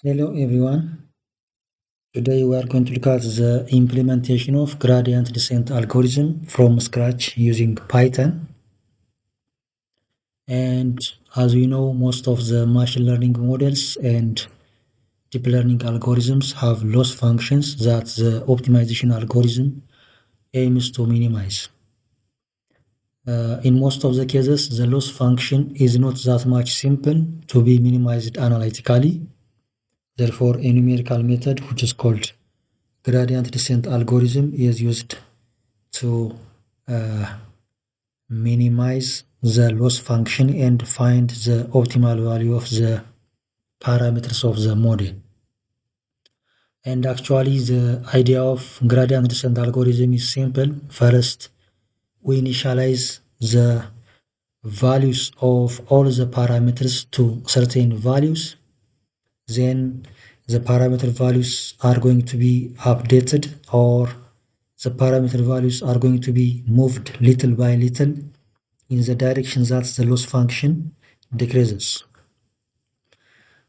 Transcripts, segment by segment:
Hello everyone. Today we are going to look at the implementation of gradient descent algorithm from scratch using Python. And as we know, most of the machine learning models and deep learning algorithms have loss functions that the optimization algorithm aims to minimize. In most of the cases, the loss function is not that much simple to be minimized analytically. Therefore, a numerical method, which is called gradient descent algorithm, is used to minimize the loss function and find the optimal value of the parameters of the model. And actually, the idea of gradient descent algorithm is simple. First, we initialize the values of all the parameters to certain values. Then the parameter values are going to be updated, or the parameter values are going to be moved little by little in the direction that the loss function decreases.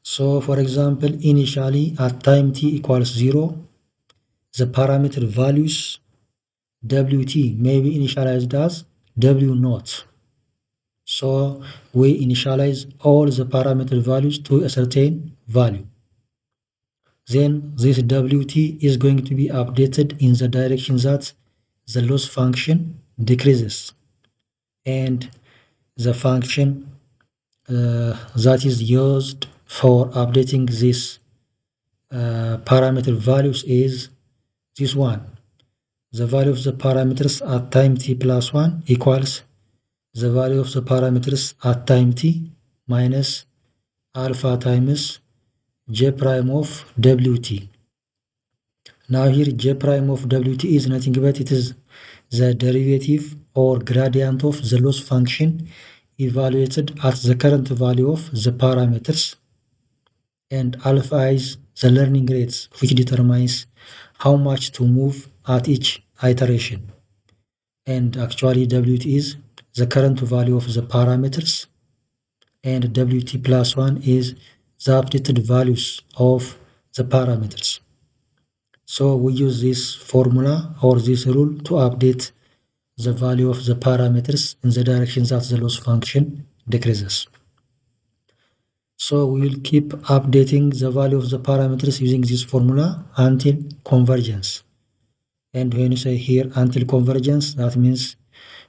So for example, initially at time t equals 0, the parameter values wt may be initialized as w naught. So we initialize all the parameter values to a certain value. Then this wt is going to be updated in the direction that the loss function decreases. And the function that is used for updating this parameter values is this one. The value of the parameters at time t plus 1 equals the value of the parameters at time t minus alpha times j prime of wt. Now here j prime of wt is nothing but it is the derivative or gradient of the loss function evaluated at the current value of the parameters, and alpha is the learning rates, which determines how much to move at each iteration. And actually wt is the current value of the parameters, and wt plus 1 is the updated values of the parameters. So we use this formula or this rule to update the value of the parameters in the direction that the loss function decreases. So we will keep updating the value of the parameters using this formula until convergence. And when you say here until convergence, that means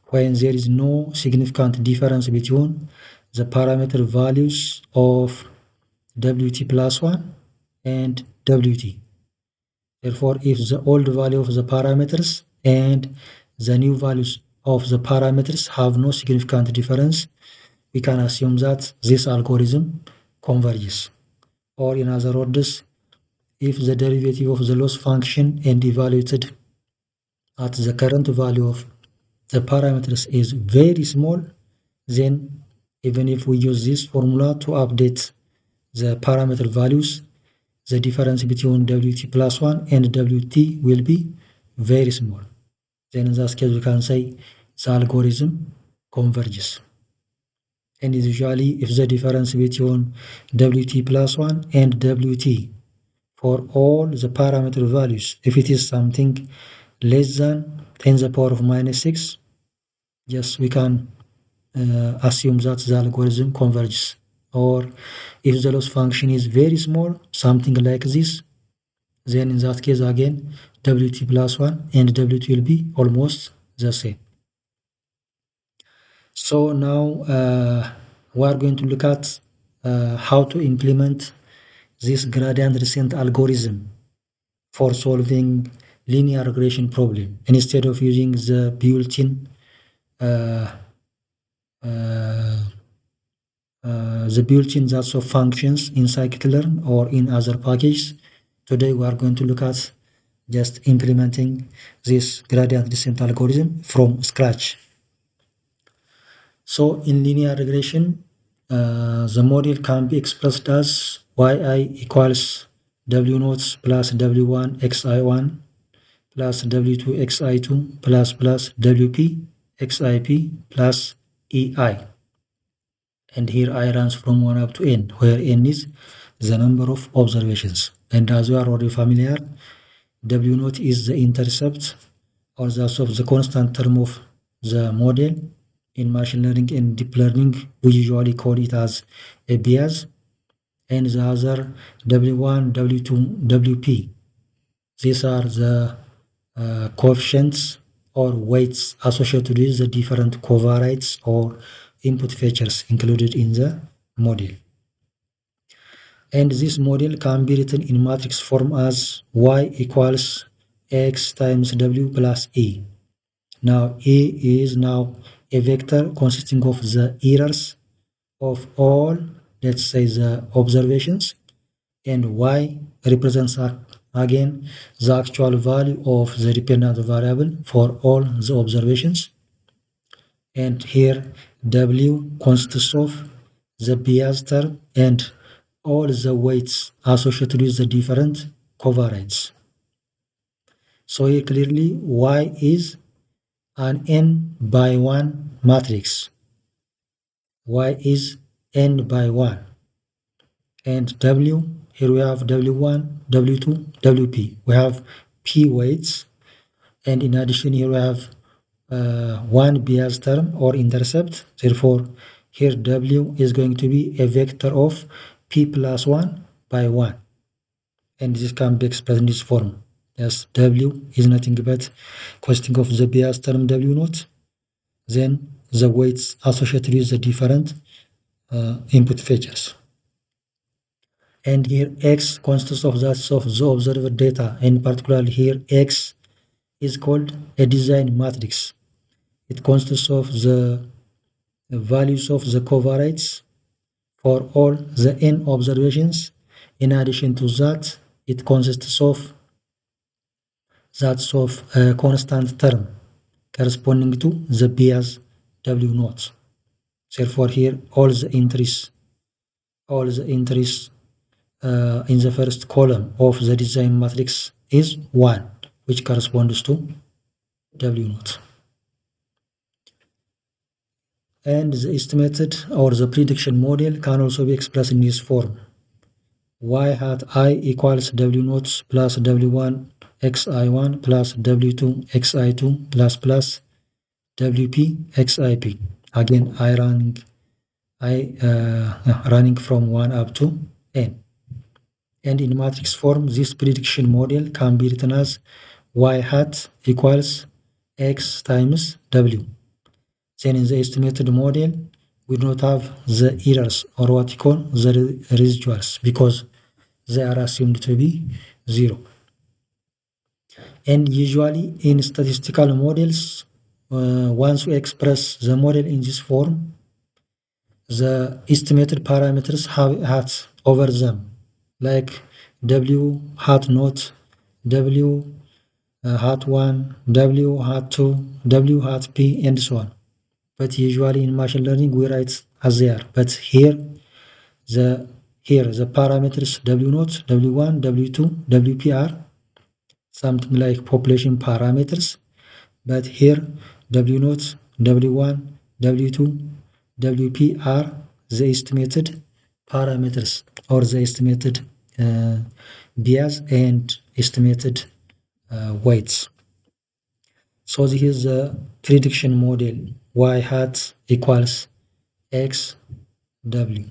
when there is no significant difference between the parameter values of wt plus 1 and wt. Therefore, if the old value of the parameters and the new values of the parameters have no significant difference, we can assume that this algorithm converges. Or in other words, if the derivative of the loss function and evaluated at the current value of the parameters is very small, then even if we use this formula to update the parameter values, the difference between wt plus 1 and wt will be very small. Then in that case we can say the algorithm converges. And usually if the difference between wt plus 1 and wt for all the parameter values, if it is something less than 10 to the power of minus 6, yes, we can assume that the algorithm converges. Or if the loss function is very small, something like this, then in that case again wt plus 1 and wt will be almost the same. So now we are going to look at how to implement this gradient descent algorithm for solving linear regression problem instead of using the built-in that's of functions in scikit-learn or in other packages. Today we are going to look at just implementing this gradient descent algorithm from scratch. So in linear regression, the model can be expressed as yi equals w naught plus w1 xi1 plus w2 xi2 plus wp xip plus ei. And here I runs from 1 up to n, where n is the number of observations. And as we are already familiar, W naught is the intercept or the constant term of the model. In machine learning and deep learning, we usually call it as a bias, and the other W1, W2, WP. These are the coefficients or weights associated with the different covariates or input features included in the model. And this model can be written in matrix form as y equals x times w plus e. Now e is now a vector consisting of the errors of all, let's say, the observations, and y represents again the actual value of the dependent variable for all the observations. And here w consists of the bias term and all the weights associated with the different covariates. So here clearly y is an n by 1 matrix. Y is n by 1. And w, here we have w1, w2, wp. We have p weights, and in addition here we have one bias term or intercept. Therefore here w is going to be a vector of p plus 1 by 1, and this can be expressed in this form. Yes, w is nothing but consisting of the bias term w naught, then the weights associated with the different input features. And here x consists of the observed data, and particularly here x is called a design matrix. It consists of the values of the covariates for all the n observations. In addition to that, it consists of a constant term corresponding to the bias w naught. Therefore here all the entries in the first column of the design matrix is 1, which corresponds to w naught. And the estimated or the prediction model can also be expressed in this form: y hat I equals w naught plus w1 xi1 plus w2 xi2 plus wp xip. Again, running from 1 up to n. And in matrix form, this prediction model can be written as y hat equals x times w. Then in the estimated model, we do not have the errors, or what you call the residuals, because they are assumed to be 0. And usually in statistical models, once we express the model in this form, the estimated parameters have hats over them, like w hat naught, w hat 1, w hat 2, w hat p, and so on. But usually in machine learning we write as they are. But here the parameters w naught, w1, w2, wp are something like population parameters. But here w naught, w1, w2, wp are the estimated parameters, or the estimated bias and estimated weights. So this is the prediction model y hat equals x w.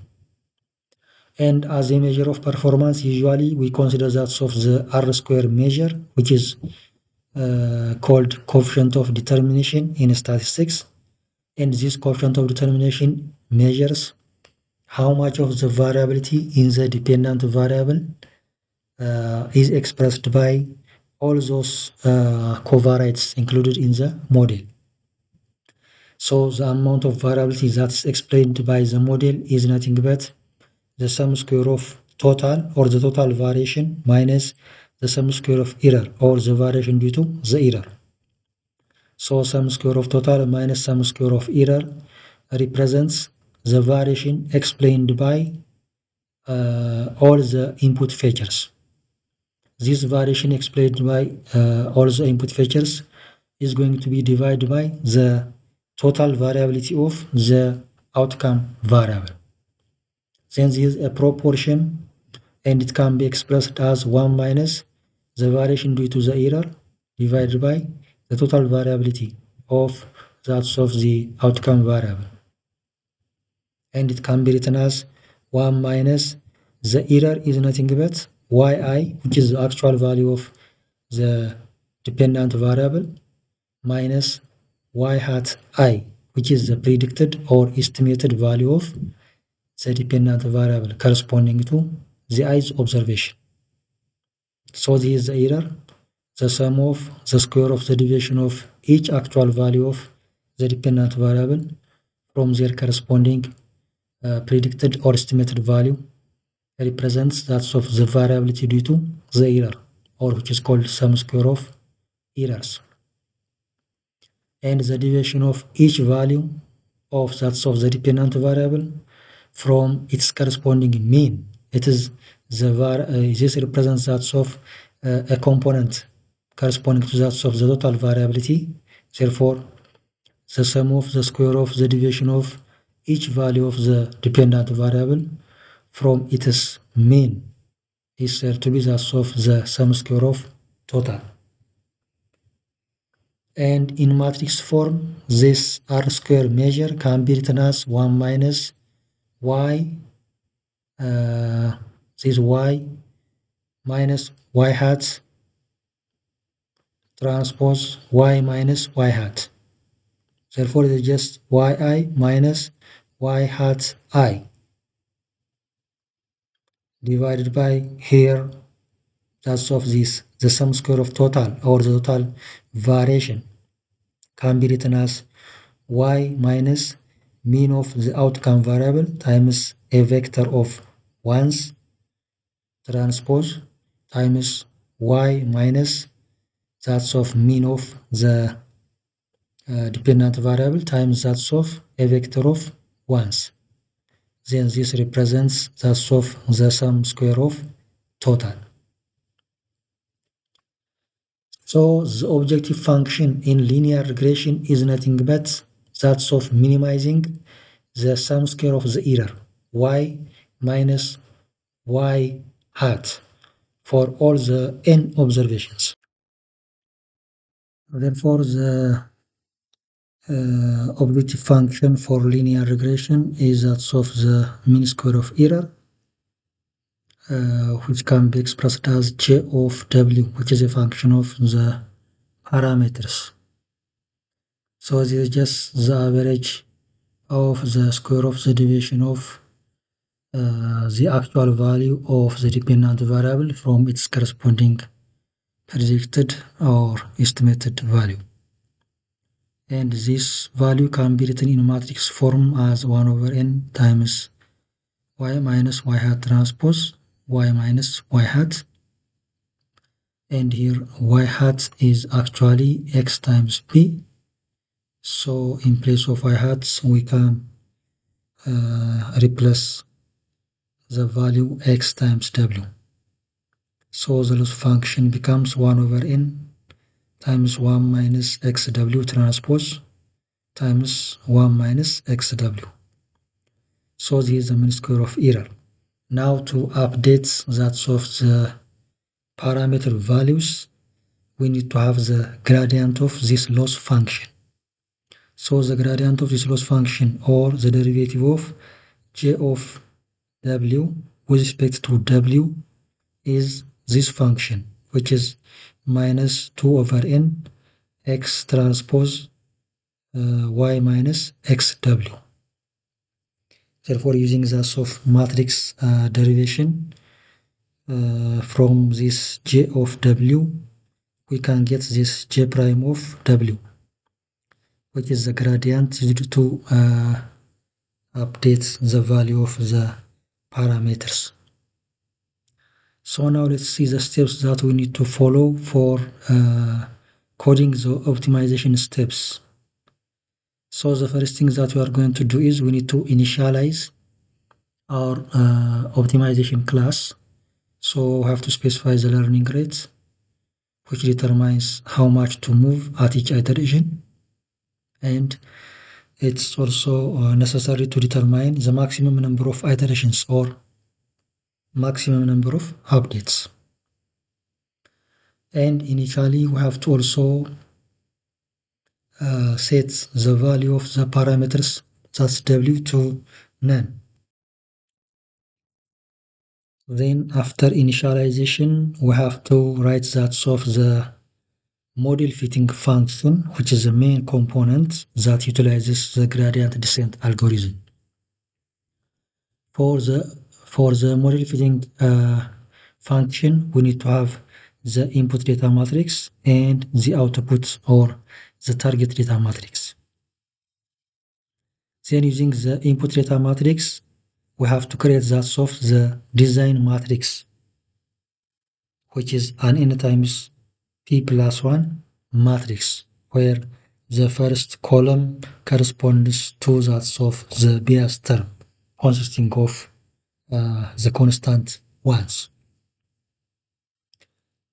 And as a measure of performance, usually we consider that of the R-square measure, which is called coefficient of determination in statistics. And this coefficient of determination measures how much of the variability in the dependent variable is expressed by all those covariates included in the model. So the amount of variability that's explained by the model is nothing but the sum square of total, or the total variation, minus the sum square of error, or the variation due to the error. So sum square of total minus sum square of error represents the variation explained by all the input features. This variation explained by all the input features is going to be divided by the total variability of the outcome variable. Then there is a proportion and it can be expressed as 1 minus the variation due to the error divided by the total variability of that of the outcome variable. And it can be written as 1 minus the error is nothing but yi, which is the actual value of the dependent variable, minus y hat I, which is the predicted or estimated value of the dependent variable corresponding to the i's observation. So this is the error, the sum of the square of the deviation of each actual value of the dependent variable from their corresponding predicted or estimated value represents that of the variability due to the error, or which is called sum square of errors. And the deviation of each value of that of the dependent variable from its corresponding mean. It is the this represents that of a component corresponding to that of the total variability. Therefore, the sum of the square of the deviation of each value of the dependent variable from its mean is said to be that of the sum square of total. And in matrix form, this R square measure can be written as 1 minus y, this y minus y hat transpose y minus y hat. Therefore, it is just yi minus y hat I divided by here that's of this, the sum square of total or the total variation can be written as y minus mean of the outcome variable times a vector of ones transpose times y minus that's of mean of the dependent variable times that's of a vector of ones. Then this represents that's of the sum square of total. So the objective function in linear regression is nothing but that of minimizing the sum square of the error y minus y hat for all the n observations. Therefore, the objective function for linear regression is that of the mean square of error, which can be expressed as j of w, which is a function of the parameters. So this is just the average of the square of the deviation of the actual value of the dependent variable from its corresponding predicted or estimated value. And this value can be written in matrix form as 1 over n times y minus y hat transpose y minus y hat. And here y hat is actually x times p. So in place of y hat, we can replace the value x times w. So the loss function becomes 1 over n times 1 minus xw transpose times 1 minus xw. So this is the mean square of error. Now to update that of the parameter values, we need to have the gradient of this loss function. So the gradient of this loss function, or the derivative of j of w with respect to w, is this function, which is minus 2 over n x transpose y minus xw. Therefore, using the of matrix derivation from this j of w, we can get this j prime of w, which is the gradient used to update the value of the parameters. So now let's see the steps that we need to follow for coding the optimization steps. So the first thing that we are going to do is we need to initialize our optimization class. So we have to specify the learning rate, which determines how much to move at each iteration. And it's also necessary to determine the maximum number of iterations, or maximum number of updates. And initially we have to also set the value of the parameters, that's w, to none. Then after initialization we have to write that of the model fitting function, which is the main component that utilizes the gradient descent algorithm. For the model fitting function, we need to have the input data matrix and the output or the target data matrix. Then using the input data matrix, we have to create that of the design matrix, which is an n times p plus 1 matrix, where the first column corresponds to that of the bias term, consisting of the constant ones.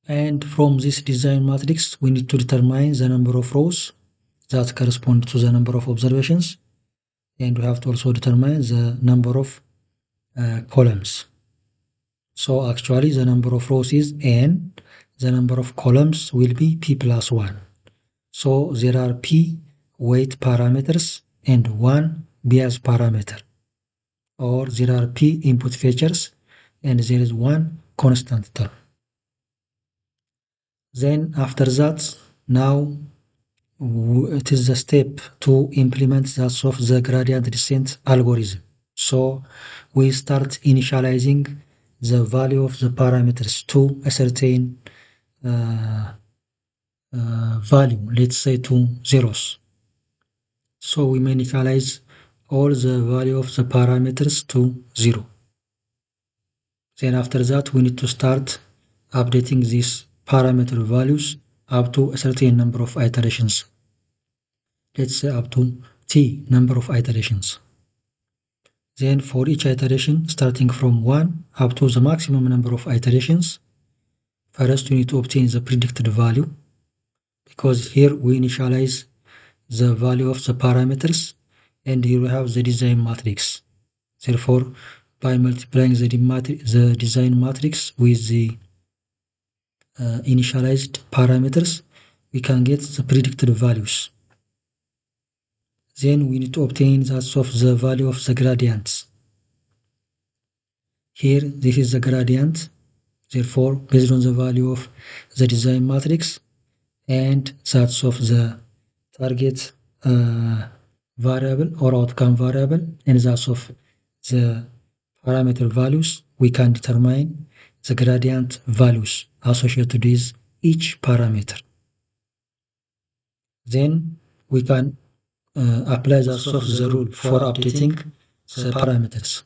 And from this design matrix, we need to determine the number of rows that correspond to the number of observations, and we have to also determine the number of columns. So actually the number of rows is n, the number of columns will be p plus 1. So there are p weight parameters and 1 bias parameter, or there are p input features and there is 1 constant term. Then after that, now it is the step to implement that of the gradient descent algorithm. So we start initializing the value of the parameters to a certain value, let's say to zeros. So we initialize all the value of the parameters to 0. Then after that, we need to start updating these parameter values up to a certain number of iterations. Let's say up to t number of iterations. Then for each iteration, starting from 1 up to the maximum number of iterations, first we need to obtain the predicted value, because here we initialize the value of the parameters and here we have the design matrix. Therefore, by multiplying the design matrix with the initialized parameters, we can get the predicted values. Then we need to obtain that of the value of the gradients. Here, this is the gradient. Therefore, based on the value of the design matrix and that of the target variable or outcome variable and that of the parameter values, we can determine the gradient values associated with each parameter. Then we can apply the rule for updating the parameters.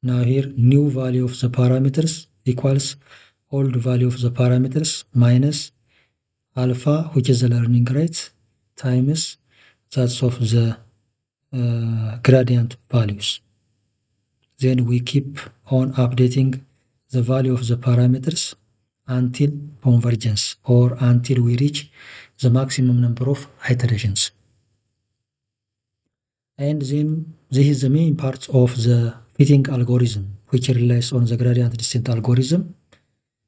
Now here, new value of the parameters equals old value of the parameters minus alpha, which is the learning rate, times that of the gradient values. Then we keep on updating the value of the parameters until convergence, or until we reach the maximum number of iterations. And then this is the main part of the fitting algorithm, which relies on the gradient descent algorithm.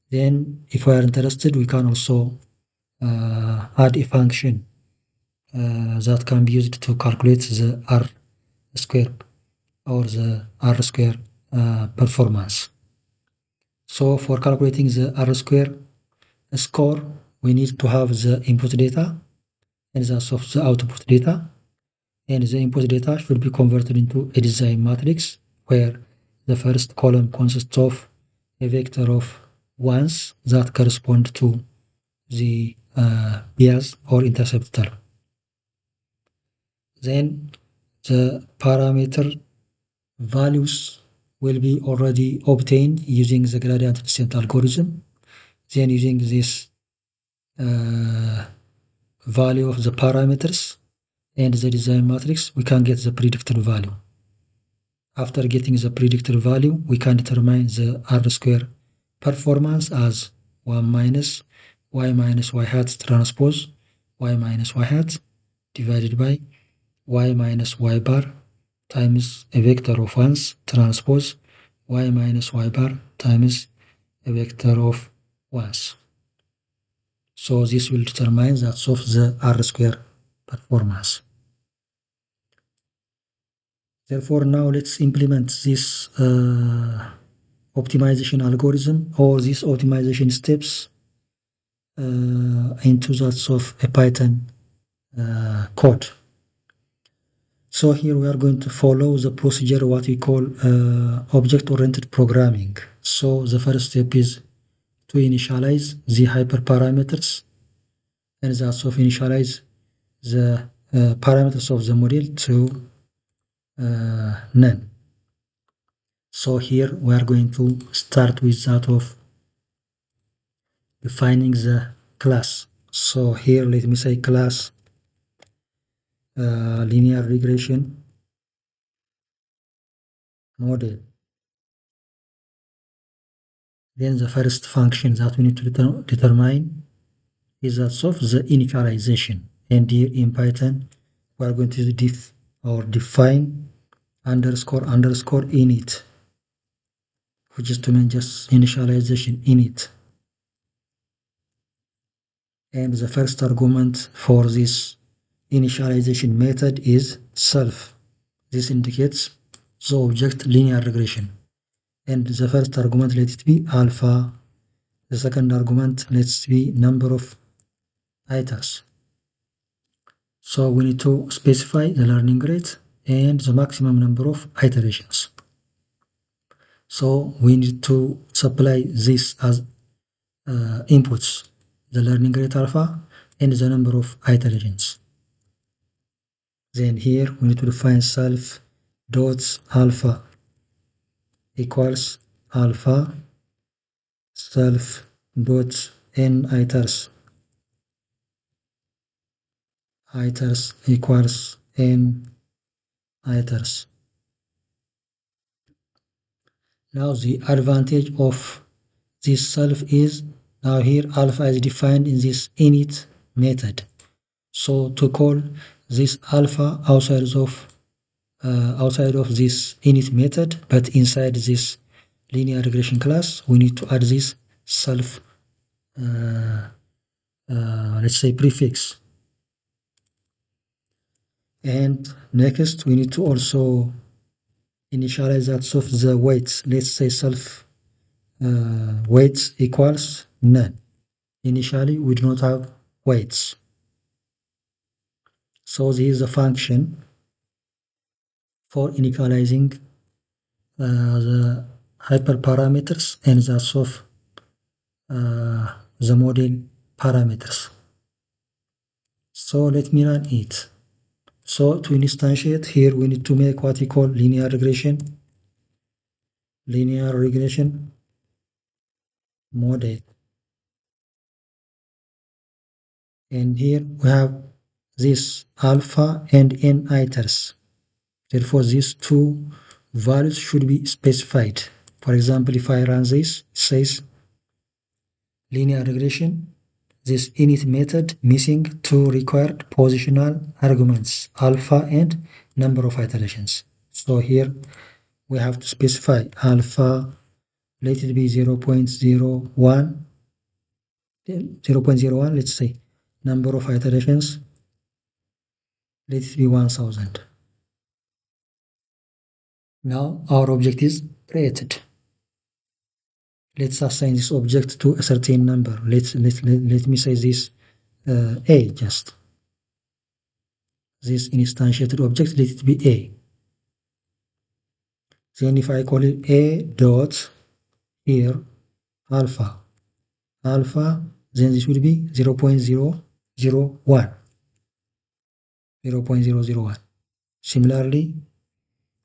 Then if we are interested, we can also add a function that can be used to calculate the R square or the R square performance. So for calculating the R square score, we need to have the input data and the output data. And the input data should be converted into a design matrix, where the first column consists of a vector of ones that correspond to the bias or intercept term. Then the parameter values will be already obtained using the gradient descent algorithm. Then using this value of the parameters and the design matrix, we can get the predicted value. After getting the predicted value, we can determine the R square performance as 1 minus y hat transpose y minus y hat divided by y minus y bar times a vector of 1's transpose y minus y bar times a vector of 1s. So this will determine that of the R square performance. Therefore, now let's implement this optimization algorithm or these optimization steps into that of a Python code. So here we are going to follow the procedure what we call object-oriented programming. So the first step is to initialize the hyperparameters, and that's of initialize the parameters of the model to none. So here we are going to start with that of defining the class. So here let me say class linear regression model. Then the first function that we need to determine is that of the initialization. And here in Python we are going to define underscore init, which is to mean just initialization init. And the first argument for this initialization method is self. This indicates the object linear regression. And the first argument, let it be alpha. The second argument, let it be number of iters. So we need to specify the learning rate and the maximum number of iterations. So we need to supply this as inputs, the learning rate alpha and the number of iterations. Then here we need to define self dot alpha equals alpha self dot n iters equals n iters. Now the advantage of this self is now here alpha is defined in this init method. So to call this alpha outside of this init method, but inside this linear regression class, we need to add this self let's say prefix. And next we need to also initialize that of the weights. Let's say self weights equals none. Initially we do not have weights, so this is a function for initializing the hyperparameters and that's of the model parameters. So let me run it. So to instantiate here we need to make what we call linear regression model, and here we have this alpha and n iters. Therefore these two values should be specified. For example, if I run this, it says linear regression, this init method missing two required positional arguments, alpha and number of iterations. So here we have to specify alpha, let it be 0.01, let's say. Number of iterations, let it be 1000. Now our object is created. Let's assign this object to a certain number. Let me say this a just. This instantiated object, let it be a. Then if I call it a dot here alpha, then this will be 0.001. Similarly,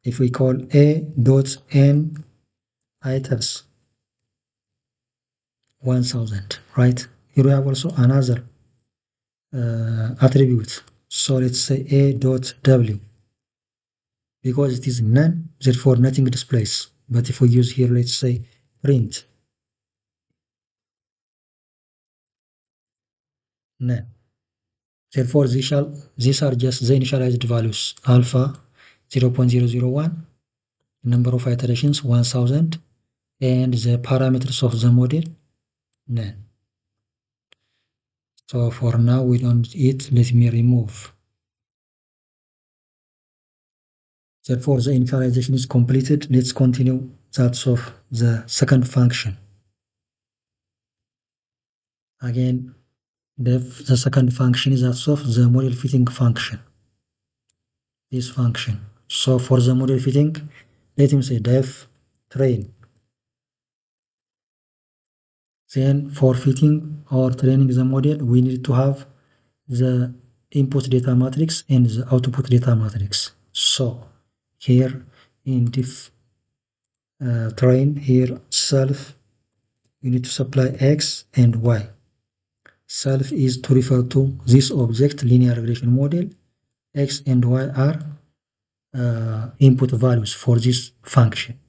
if we call a dot n iters 1000, right? Here we have also another attribute. So let's say a dot w, because it is none, therefore nothing displays. But if we use here, let's say print none, therefore these are just the initialized values, alpha 0.001 number of iterations 1000, and the parameters of the model none. So for now we don't need it. Let me remove. Therefore the initialization is completed. Let's continue that of the second function. Again, the second function is that of the model fitting function. This function. So for the model fitting, let me say def train. Then for fitting or training the model, we need to have the input data matrix and the output data matrix. So here in def train, here self, you need to supply x and y. Self is to refer to this object linear regression model. X and y are input values for this function.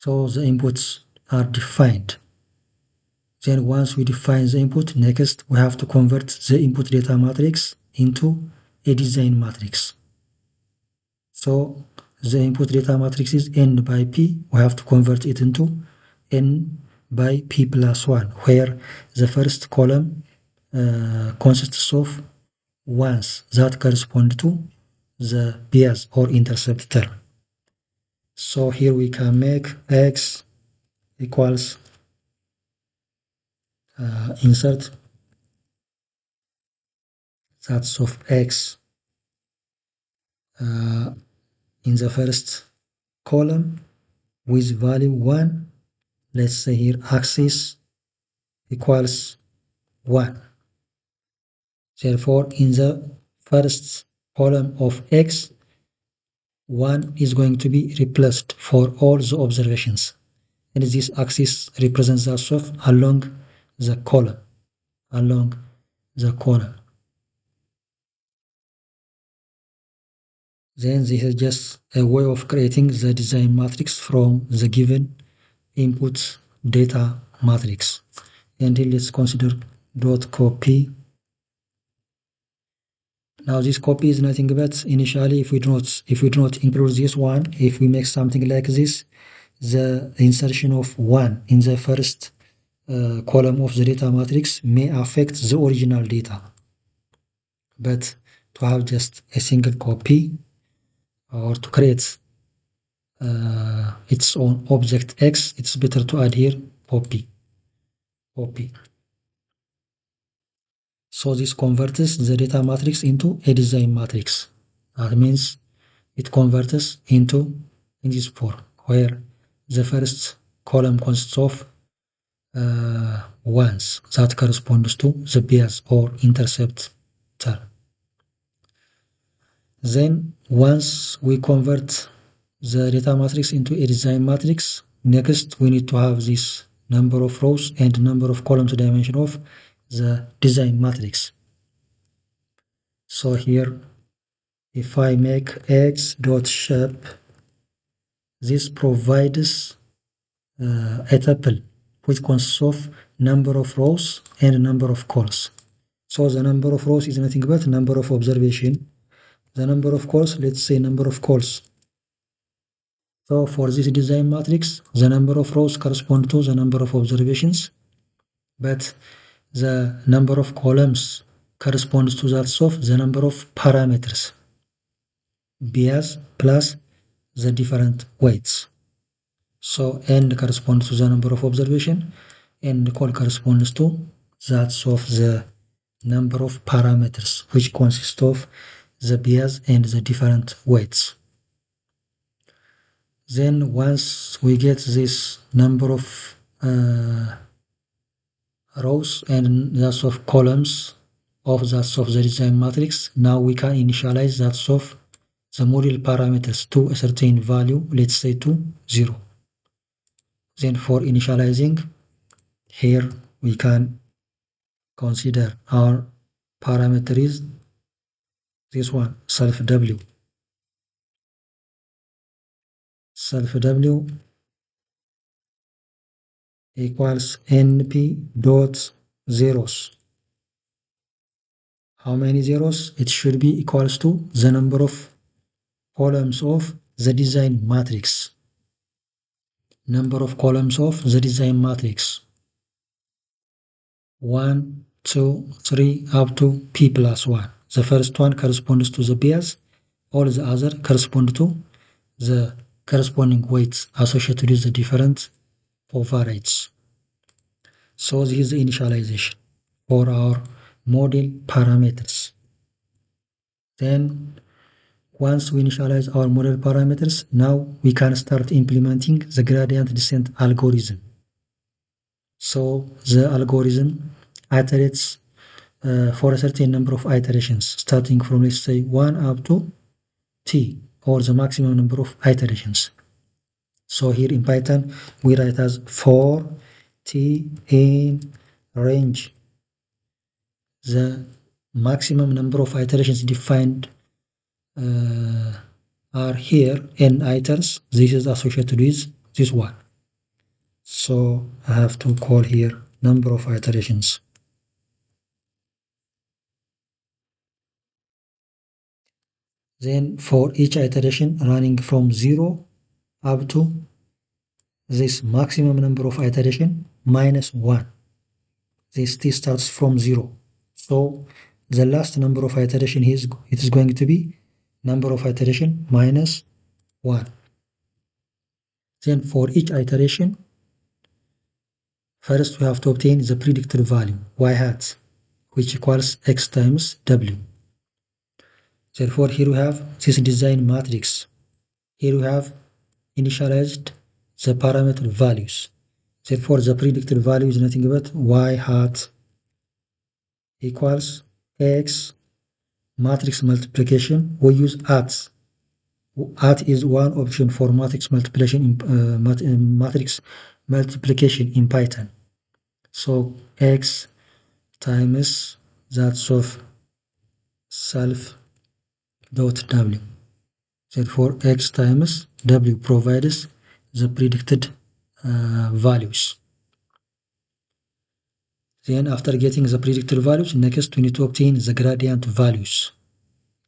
So the inputs are defined. Then once we define the input, next we have to convert the input data matrix into a design matrix. So the input data matrix is n by p. We have to convert it into n by p plus 1, where the first column consists of ones that correspond to the bias or intercept term. So here we can make x equals insert that's of x in the first column with value 1. Let's say here axis equals 1. Therefore in the first column of x, 1 is going to be replaced for all the observations, and this axis represents the soft along the column. Then this is just a way of creating the design matrix from the given input data matrix. And then let's consider dot copy. Now this copy is nothing but initially if we do not include this one, if we make something like this, the insertion of 1 in the first column of the data matrix may affect the original data. But to have just a single copy or to create its own object X, it's better to add here copy. So this converts the data matrix into a design matrix. That means it converts into in this form, where the first column consists of ones that corresponds to the bias or intercept term. Then once we convert the data matrix into a design matrix, next we need to have this number of rows and number of columns dimension of the design matrix. So here if I make x dot shape, this provides a tuple which consists of number of rows and number of calls. So the number of rows is nothing but number of observation. The number of calls, let's say number of calls. So for this design matrix, the number of rows correspond to the number of observations, but the number of columns corresponds to that of the number of parameters, bias plus the different weights. So n corresponds to the number of observation, and call corresponds to that of the number of parameters, which consist of the bias and the different weights. Then once we get this number of rows and that of columns of that of the design matrix, now we can initialize that of the model parameters to a certain value, let's say to 0. Then for initializing, here we can consider our parameter is this one, self w. Self w equals np dot zeros. How many zeros? It should be equals to the number of columns of the design matrix. Number of columns of the design matrix. 1, 2, 3 up to p plus 1. The first one corresponds to the base, all the other correspond to the corresponding weights associated with the different ovariates. So this is the initialization for our model parameters. Then once we initialize our model parameters, now we can start implementing the gradient descent algorithm. So the algorithm iterates for a certain number of iterations, starting from, let's say, 1 up to t, or the maximum number of iterations. So here in Python, we write as for t in range. The maximum number of iterations defined are here, n iters. This is associated with this one. So I have to call here number of iterations. Then for each iteration running from 0 up to this maximum number of iteration minus 1. This t starts from 0. So the last number of iteration is going to be number of iteration minus 1. Then for each iteration, first we have to obtain the predicted value y hat, which equals x times w. Therefore here we have this design matrix. Here we have initialized the parameter values. Therefore the predicted value is nothing but y hat equals x matrix multiplication. We use at. At is one option for matrix multiplication in Python. So x times that's of self dot w. Therefore x times w provides the predicted values. Then after getting the predicted values, next we need to obtain the gradient values.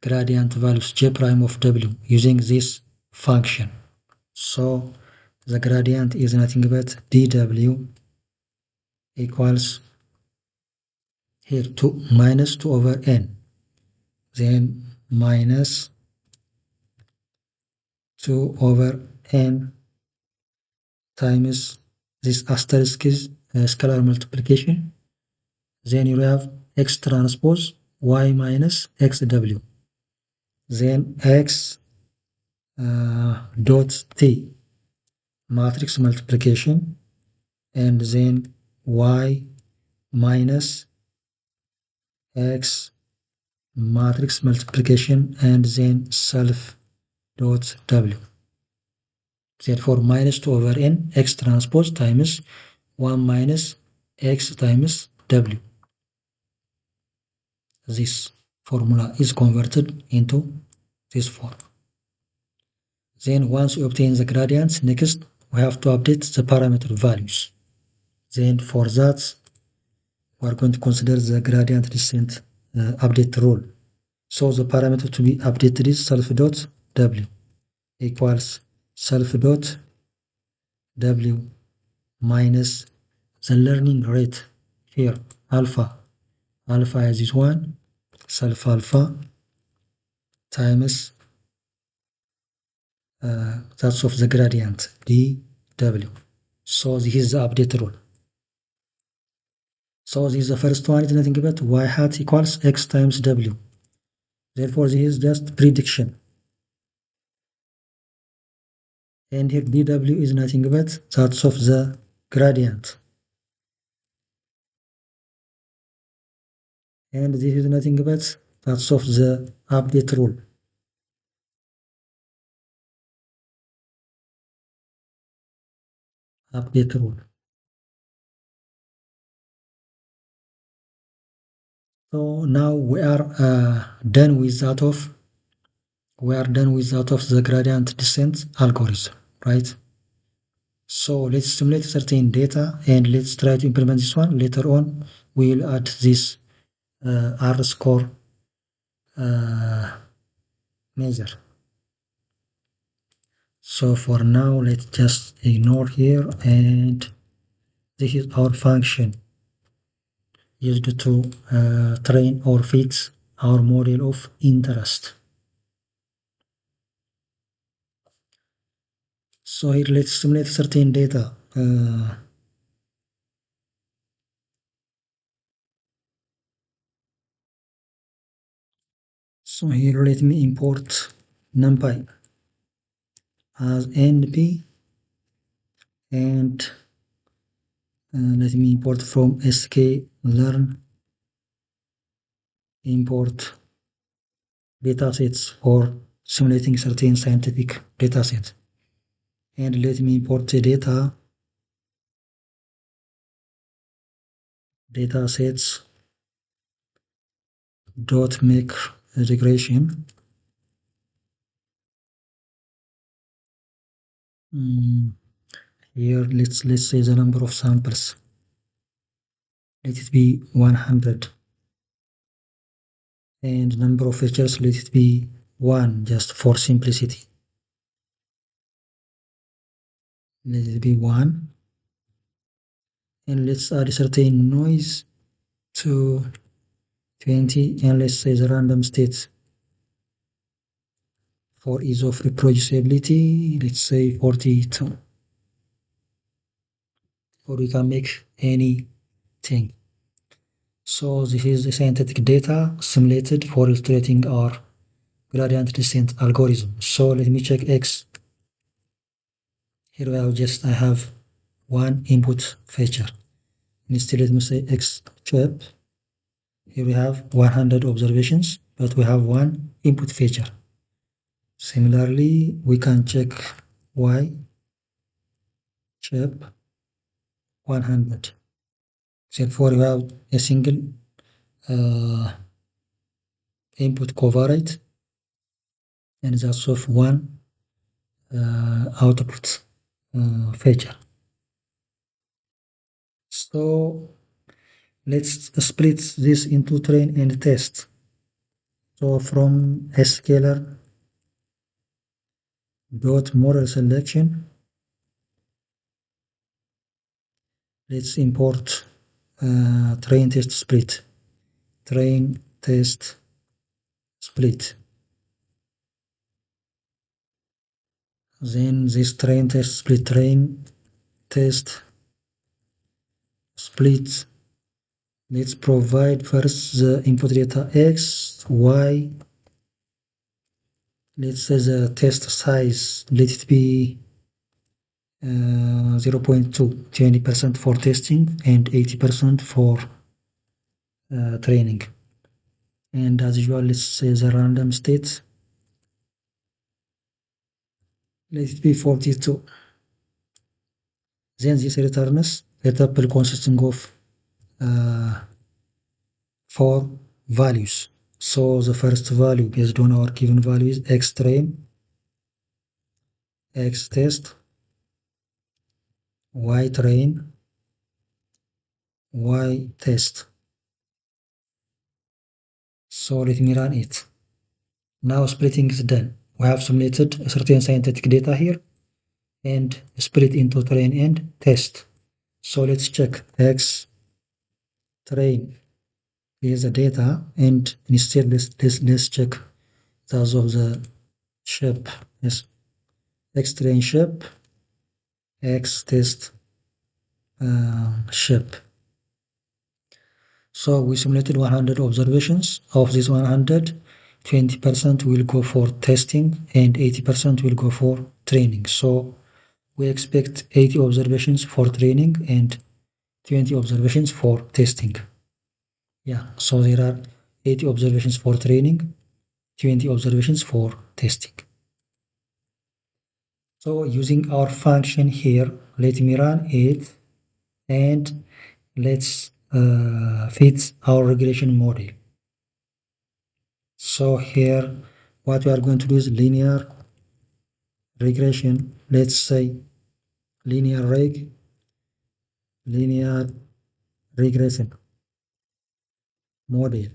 Gradient values j prime of w using this function. So the gradient is nothing but dw equals here 2 minus 2 over n, then minus 2 over n times this asterisk is scalar multiplication. Then you have x transpose y minus xw. Then x dot t matrix multiplication, and then y minus x matrix multiplication, and then self dot w. Therefore minus 2 over n x transpose times 1 minus x times w. This formula is converted into this form. Then once we obtain the gradients, next we have to update the parameter values. Then for that, we are going to consider the gradient descent update rule. So the parameter to be updated is self dot w equals self dot w minus the learning rate here, alpha. Alpha is this one, self alpha times that's of the gradient dw. So this is the update rule. So this is the first one, is nothing but y hat equals x times w. Therefore this is just prediction. And here dw is nothing but that's of the gradient. And this is nothing but that's of the update rule. Update rule. So now we are done with that of the gradient descent algorithm, right? So let's simulate certain data and let's try to implement this one. Later on we will add this R score measure. So for now, let's just ignore here, and this is our function used to train or fit our model of interest. So here let's simulate certain data. So here let me import NumPy as NP, and let me import from sklearn import datasets for simulating certain scientific datasets. And let me import the datasets dot make regression. Here let's say the number of samples, let it be 100, and number of features, let it be 1, just for simplicity. Let it be 1, and let's add a certain noise to 20, and let's say the random state for ease of reproducibility, let's say 42, or we can make anything. So this is the scientific data simulated for illustrating our gradient descent algorithm. So let me check X. Here I have one input feature. Instead, let me say X chirp. Here we have 100 observations, but we have one input feature. Similarly, we can check Y chirp 100. Therefore, we have a single input covariate, and that's of one output feature. So let's split this into train and test. So from scalar dot model selection, let's import train test split. Train test split. Then this train test split, train test split. Let's provide first the input data X, Y. Let's say the test size, let it be 0.2, 20% for testing and 80% for training. And as usual, let's say the random state, let it be 42. Then this returns a tuple consisting of 4 values. So the first value based on our given value is X train, X test, Y train, Y test. So let me run it. Now splitting is done. We have simulated a certain scientific data here and split into train and test. So let's check X train is the data, and instead let's check those of the shape. Yes, X train shape, X test shape. So we simulated 100 observations. Of these 100, 20% will go for testing and 80% will go for training. So we expect 80 observations for training and 20 observations for testing. Yeah, so there are 80 observations for training, 20 observations for testing. So using our function here, let me run it, and let's fit our regression model. So here what we are going to do is linear regression. Let's say linear regression model.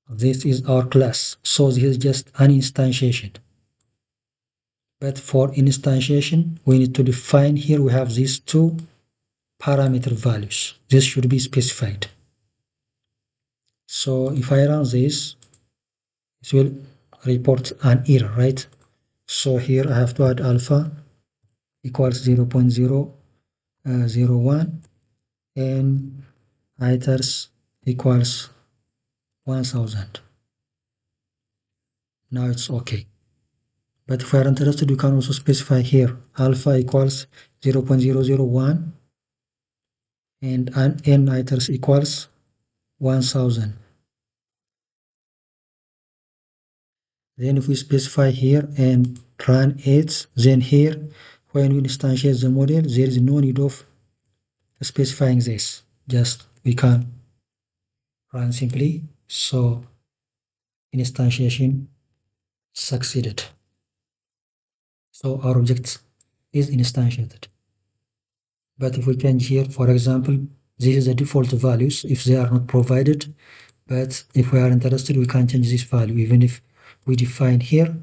This is our class, so this is just an instantiation. But for instantiation, we need to define here, we have these two parameter values. This should be specified. So if I run this, it will report an error, right? So here I have to add alpha equals 0.001 and ithers equals 1000. Now it's okay. But if we are interested, we can also specify here alpha equals 0.001 and n ithers equals 1000. Then if we specify here and run it, then here when we instantiate the model, there is no need of specifying this. Just we can run simply. So instantiation succeeded. So our object is instantiated. But if we change here, for example, this is the default values if they are not provided. But if we are interested, we can change this value. Even if we define here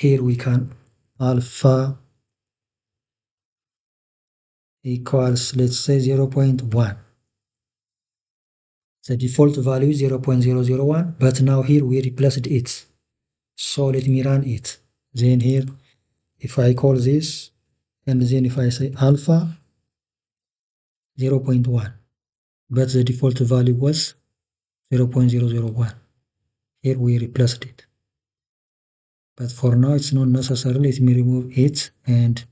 we can alpha equals, let's say 0.1. The default value is 0.001, but now here we replaced it. So let me run it. Then here, if I call this, and then if I say alpha 0.1, but the default value was 0.001. Here we replaced it. But for now it's not necessary. Let me remove it and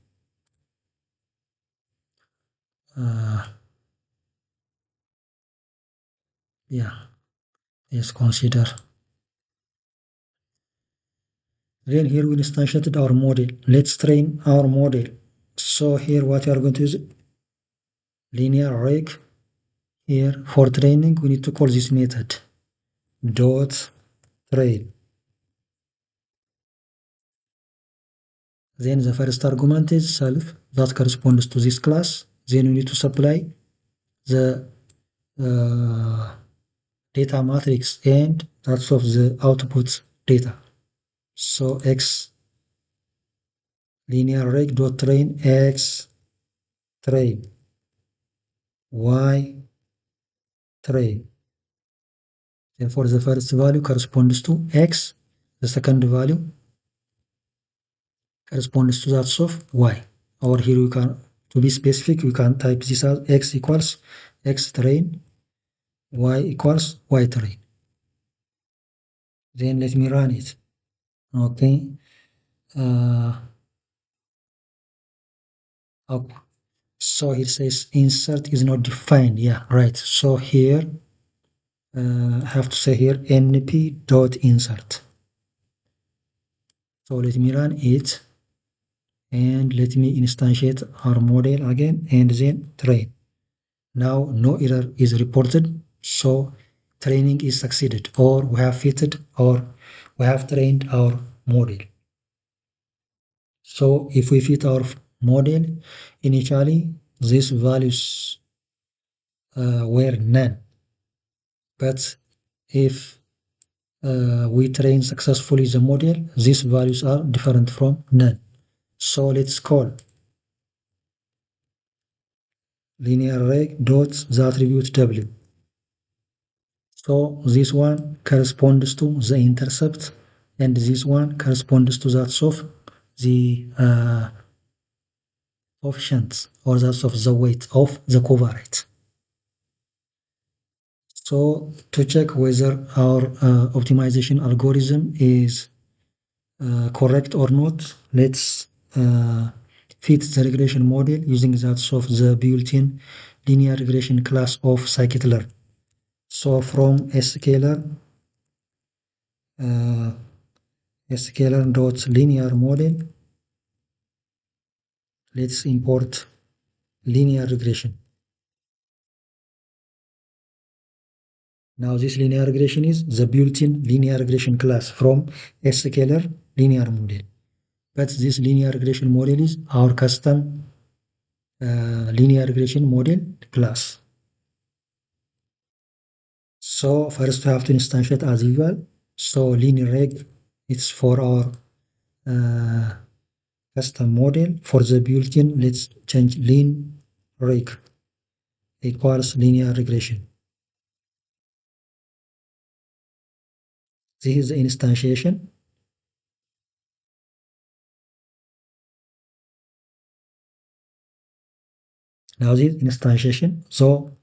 yeah, let's consider. Then here we instantiated our model. Let's train our model. So here what we are going to use, linear reg. Here for training we need to call this method dot train. Then the first argument is self that corresponds to this class. Then we need to supply the data matrix and that's of the output data. So x linear reg dot train x train y train. Then for the first value corresponds to x, the second value corresponds to that of y. Or here we can, to be specific, we can type this as x equals x train, y equals y train. Then let me run it. Okay. Okay. So it says insert is not defined. Yeah, right. So here I have to say here np dot insert. So let me run it and let me instantiate our model again and then train. Now no error is reported, so training is succeeded, or we have fitted, or we have trained our model. So if we fit our model, initially these values were none, but if we train successfully the model, these values are different from none. So let's call linear reg dot the attribute w. So this one corresponds to the intercept and this one corresponds to that of the coefficients or that of the weight of the covariate. So to check whether our optimization algorithm is correct or not, let's fit the regression model using that of the built-in linear regression class of scikit-learn. So from sklearn dot linear model, let's import linear regression. Now this linear regression is the built-in linear regression class from sklearn linear model. But this linear regression model is our custom linear regression model class. So first we have to instantiate as usual. So linear reg, it's for our custom model. For the built-in, let's change lin reg equals linear regression. This is the instantiation. Now this instantiation. So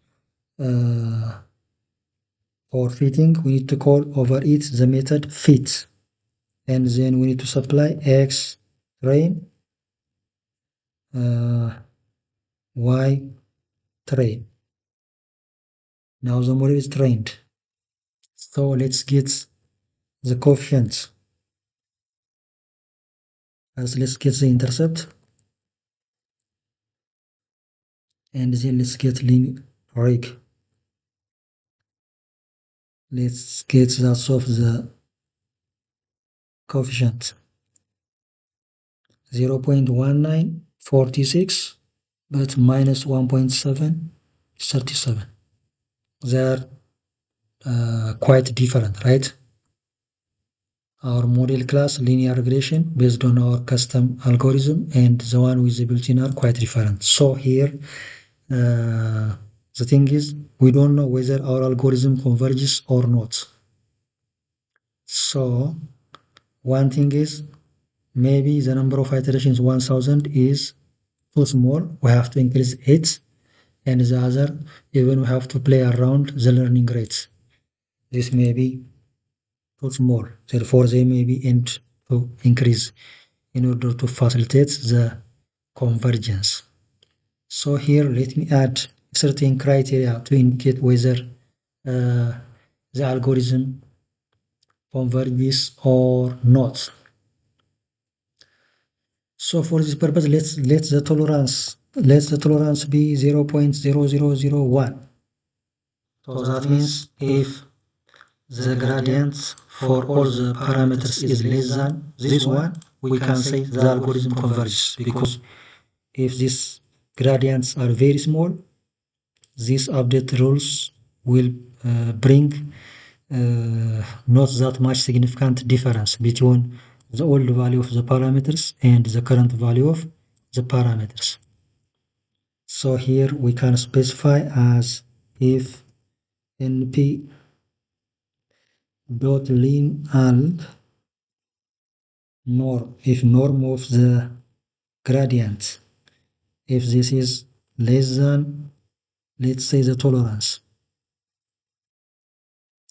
for fitting, we need to call over it the method fit, and then we need to supply x train, y train. Now the model is trained. So let's get the coefficients. First, let's get the intercept, and then let's get linear reg. Let's get that of the coefficient 0.1946, but minus 1.737. They're quite different, right? Our model class linear regression based on our custom algorithm and the one with the built-in are quite different. So here the thing is, we don't know whether our algorithm converges or not. So one thing is, maybe the number of iterations 1000 is too small, we have to increase it, and the other, even we have to play around the learning rates. This may be too small, therefore they may be end to increase in order to facilitate the convergence. So here let me add certain criteria to indicate whether the algorithm converges or not. So for this purpose, let the tolerance be 0.0001. So that means if the gradient for all the parameters is less than this one, we can say the algorithm converges, because if these gradients are very small, these update rules will bring not that much significant difference between the old value of the parameters and the current value of the parameters. So here we can specify as if np dot lin alg norm, if norm of the gradient, if this is less than, let's say, the tolerance.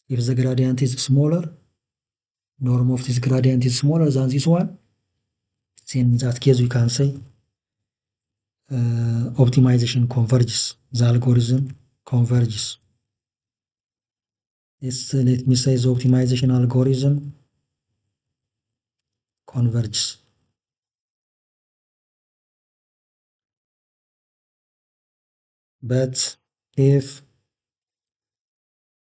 If the gradient is smaller, norm of this gradient is smaller than this one, then in that case we can say optimization converges, the algorithm converges. Let me say the optimization algorithm converges. But if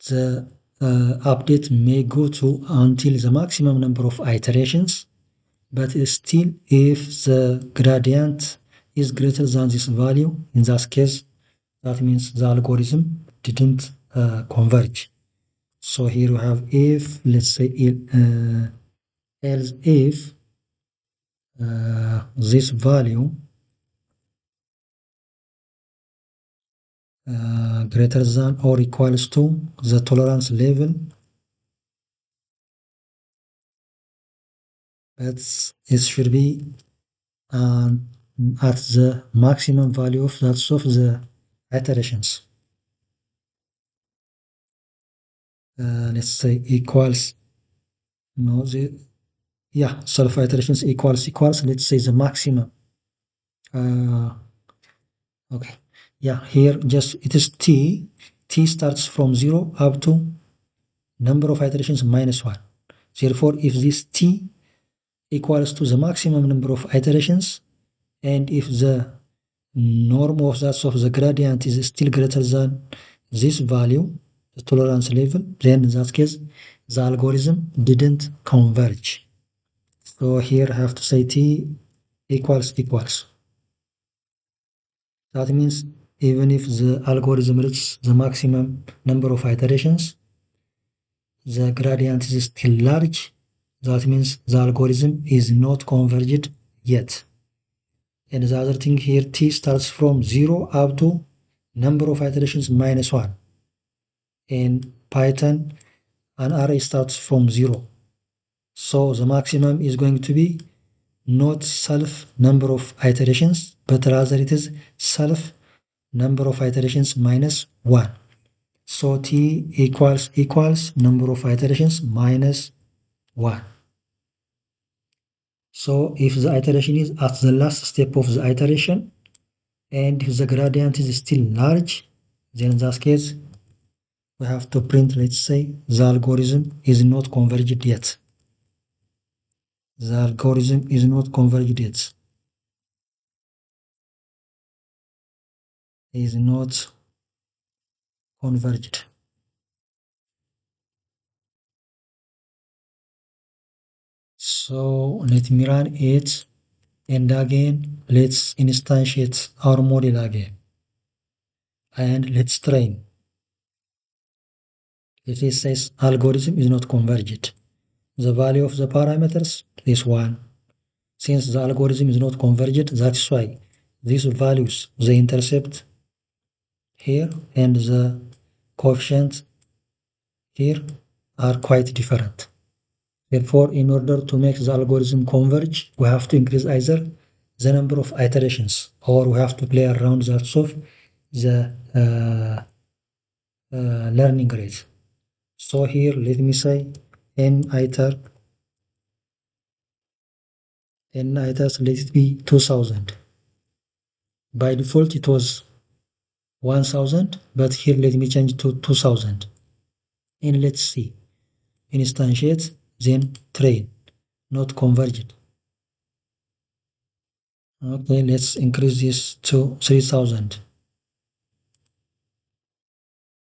the update may go to until the maximum number of iterations, but still if the gradient is greater than this value, in that case, that means the algorithm didn't converge. So here we have if, let's say, else if this value greater than or equals to the tolerance level, it should be at the maximum value of the iterations. Let's say equals, no, self iterations equals, let's say the maximum. Okay, yeah, here just it is t starts from 0 up to number of iterations minus 1. Therefore, if this t equals to the maximum number of iterations, and if the norm of the gradient is still greater than this value, the tolerance level, then in that case the algorithm didn't converge. So here I have to say t equals. That means even if the algorithm reaches the maximum number of iterations, the gradient is still large. That means the algorithm is not converged yet. And the other thing here, t starts from 0 up to number of iterations minus 1. In Python, an array starts from 0. So the maximum is going to be not self number of iterations, but rather it is self number of iterations minus 1. So t equals number of iterations minus 1. So if the iteration is at the last step of the iteration and if the gradient is still large, then in that case we have to print, let's say, the algorithm is not converged yet. The algorithm is not converged yet. Is not converged. So let me run it, and again let's instantiate our model again, and let's train. It says algorithm is not converged. The value of the parameters is 1. Since the algorithm is not converged, that's why these values, the intercept here and the coefficient here are quite different. Therefore, in order to make the algorithm converge, we have to increase either the number of iterations or we have to play around that of the learning rate. So here, let me say n iters, let it be 2000. By default, it was 1000, but here let me change to 2000. And let's see. Instantiate, then train, not converged. Okay, let's increase this to 3000.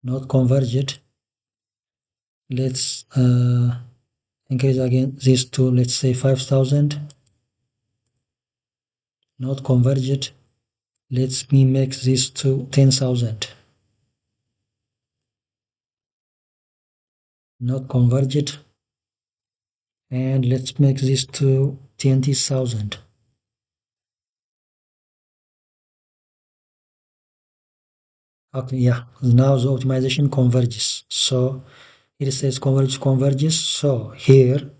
Not converged. Let's increase again this to, let's say, 5000. Not converged. Let me make this to 10,000. Not converged. And let's make this to 20,000. Okay, yeah, now the optimization converges. So it says converges. So here,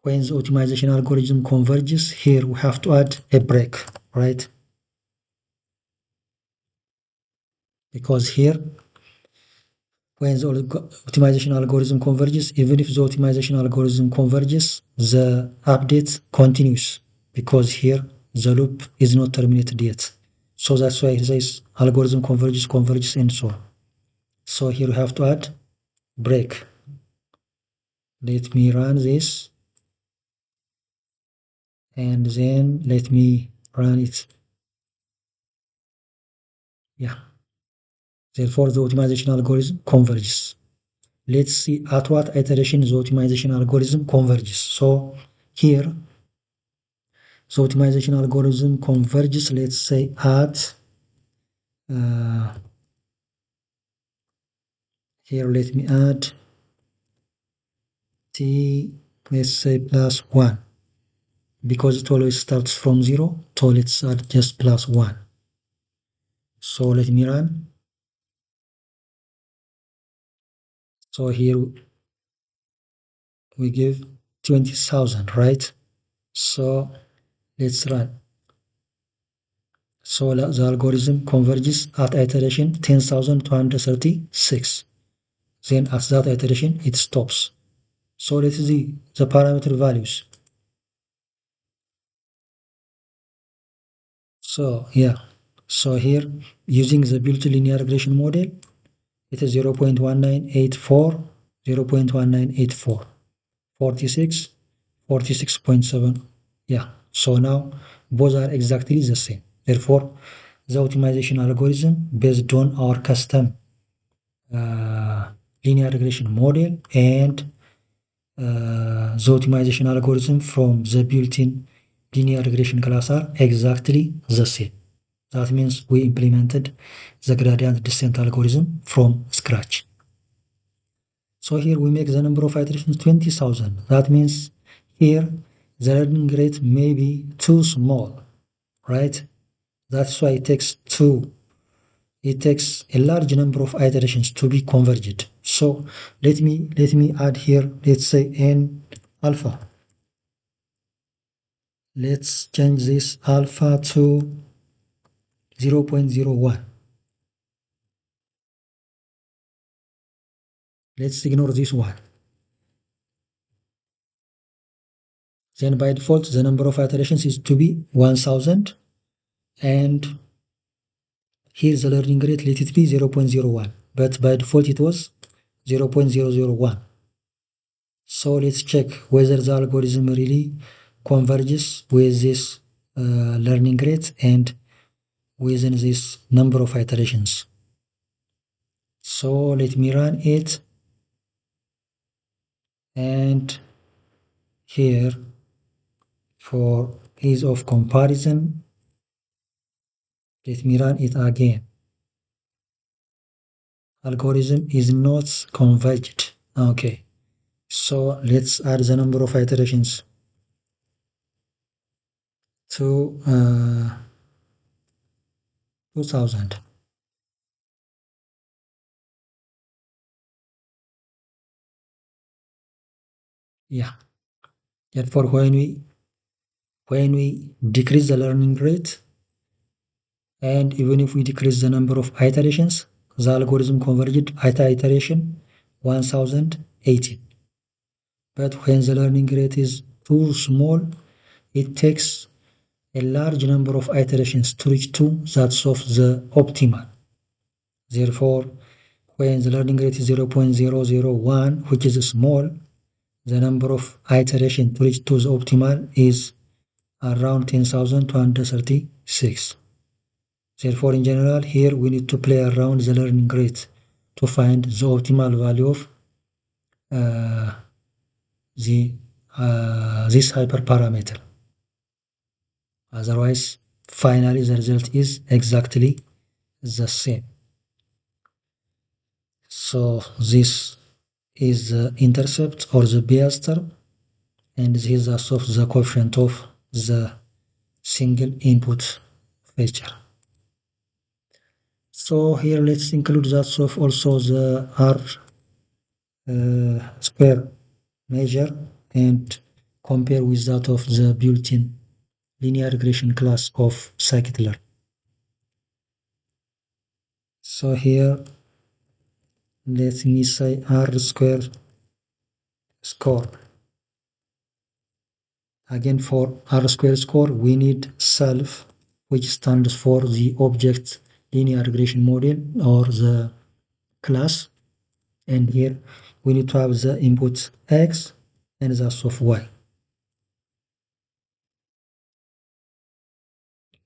when the optimization algorithm converges, here we have to add a break, right? Because here, when the optimization algorithm converges, even if the optimization algorithm converges, the update continues because here the loop is not terminated yet. So that's why it says algorithm converges, and so on. So here we have to add break. Let me run this, and then let me run it. Yeah. Therefore, the optimization algorithm converges. Let's see at what iteration the optimization algorithm converges. So here, the optimization algorithm converges, let's say, at here let me add t, let's say, plus 1, because it always starts from 0, so let's add just plus 1. So let me run. So here we give 20,000, right? So let's run. So the algorithm converges at iteration 10,236. Then at that iteration it stops. So let's see the parameter values. So yeah, so here using the built-in linear regression model, it is 0.1984, 0.1984, 46, 46.7. Yeah, so now both are exactly the same. Therefore, the optimization algorithm based on our custom linear regression model and the optimization algorithm from the built-in linear regression class are exactly the same. That means we implemented the gradient descent algorithm from scratch. So here we make the number of iterations 20,000. That means here the learning rate may be too small, right? That's why it takes a large number of iterations to be converged. So let me add here, let's say n alpha. Let's change this alpha to 0.01. Let's ignore this one. Then by default the number of iterations is to be 1000, and here the learning rate, let it be 0.01, but by default it was 0.001. So let's check whether the algorithm really converges with this learning rate and within this number of iterations. So let me run it, and here for ease of comparison let me run it again. Algorithm is not converged. Okay, so let's add the number of iterations to 2000. Yeah, therefore when we decrease the learning rate, and even if we decrease the number of iterations, the algorithm converged at iteration 1018. But when the learning rate is too small, it takes a large number of iterations to reach to that's of the optimal. Therefore, when the learning rate is 0.001, which is small, the number of iterations to reach to the optimal is around 10,236. Therefore, in general, here we need to play around the learning rate to find the optimal value of this hyperparameter. Otherwise, finally the result is exactly the same. So this is the intercept or the Bayes term, and this is also the coefficient of the single input feature. So here let's include that of also the R square measure and compare with that of the built-in linear regression class of scikit-learn. So here let me say R square score. Again, for R square score we need self, which stands for the object linear regression model or the class, and here we need to have the input x and the of y.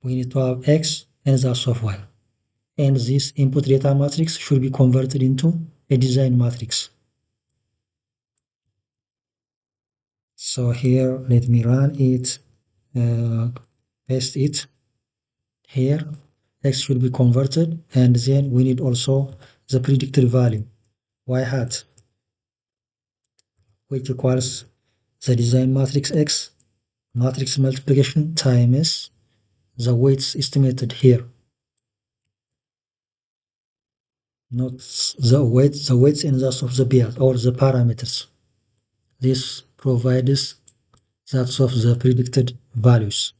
We need to have x and the of y, and this input data matrix should be converted into a design matrix. So here let me run it, paste it here. X should be converted, and then we need also the predicted value y hat, which equals the design matrix x matrix multiplication times the weights estimated here, not the weights in the of the Bayes or the parameters. This provides that of the predicted values.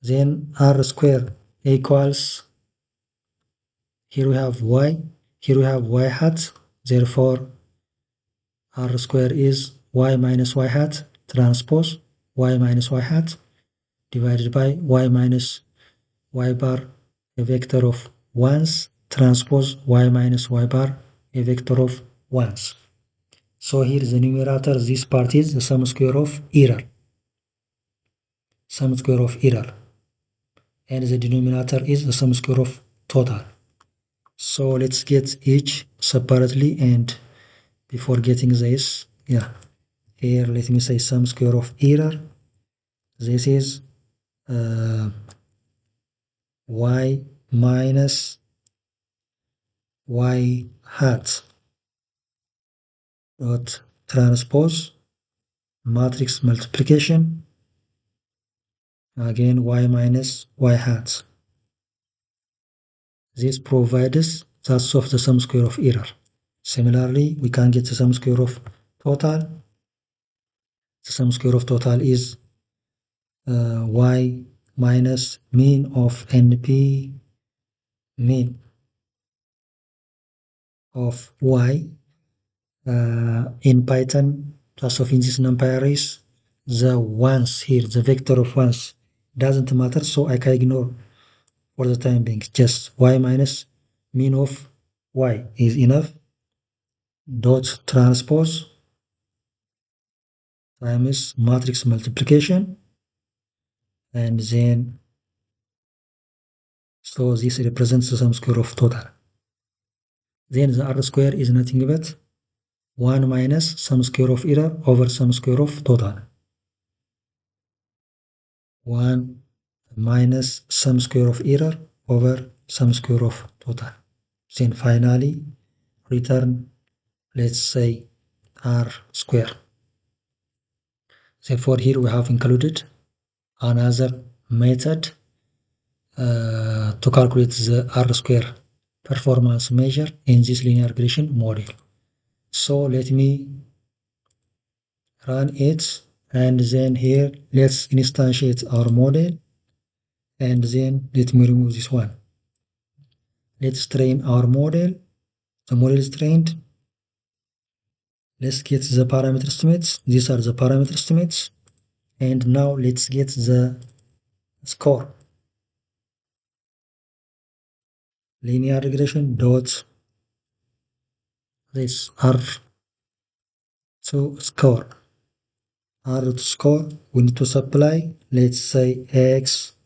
Then R square equals, here we have y, here we have y hat, therefore R square is y minus y hat transpose y minus y hat divided by y minus y bar, a vector of ones, transpose y minus y bar, a vector of ones. So here the numerator, this part is the sum square of error, and the denominator is the sum square of total. So let's get each separately, and before getting this, here let me say sum square of error. This is y minus y hat dot transpose matrix multiplication, again y minus y hat. This provides that solves the sum square of error. Similarly, we can get the sum square of total. The sum square of total is y minus mean of NP mean of y. In Python, class of instance numpy arrays, the ones here, the vector of ones doesn't matter, so I can ignore for the time being. Just y minus mean of y is enough. Dot transpose times matrix multiplication, and then so this represents the sum square of total. Then the r square is nothing but 1 minus sum square of error over sum square of total. 1 minus sum square of error over sum square of total. Then finally return, let's say, r square. Therefore here we have included another method to calculate the r square performance measure in this linear regression model. So let me run it, and then here let's instantiate our model, and then let me remove this one. Let's train our model. The model is trained. Let's get the parameter estimates. These are the parameter estimates, and now let's get the score. Linear regression dot this r to score. R to score, we need to supply, let's say, x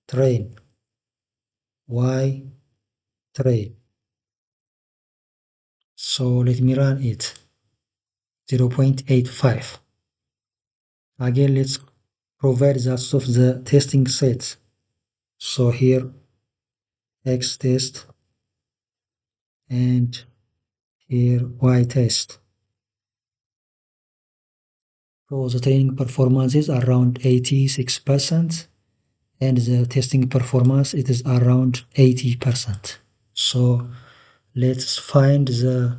train, y train. So let me run it. 0.85. Again, let's provide that of the testing set. So here x test, and here y test. So the training performance is around 86%, and the testing performance it is around 80%. So let's find the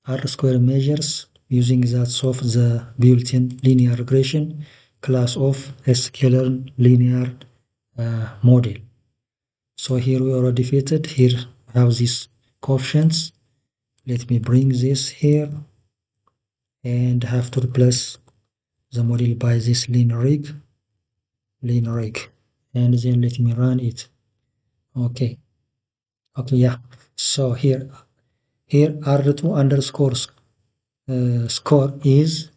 r square measures using that of the built-in linear regression class of sklearn linear model. So here we already fitted. Here we have these coefficients. Let me bring this here and have to replace the model by this linearreg, and then let me run it. Okay, yeah. So here r2 underscore score is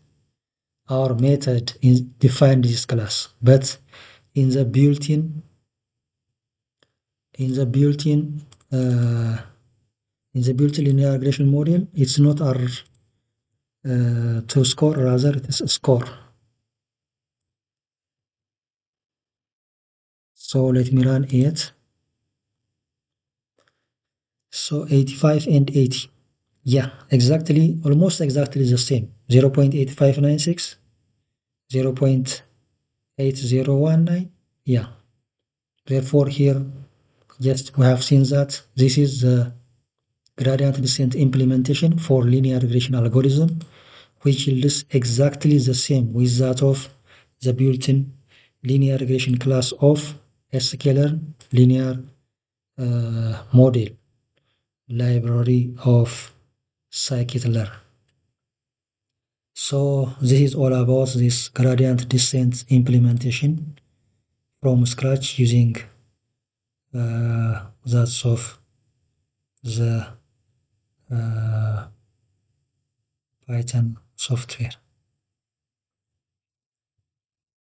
our method in defined this class, but in the built-in linear regression model, it's not r to score, rather it is a score. So let me run it. So 85 and 80, yeah, exactly, almost exactly the same. 0.8596, 0.8019, yeah. Therefore here, just we have seen that this is the gradient descent implementation for linear regression algorithm, which is exactly the same with that of the built-in linear regression class of sklearn linear model library of scikit-learn. So this is all about this gradient descent implementation from scratch using that of the Python software.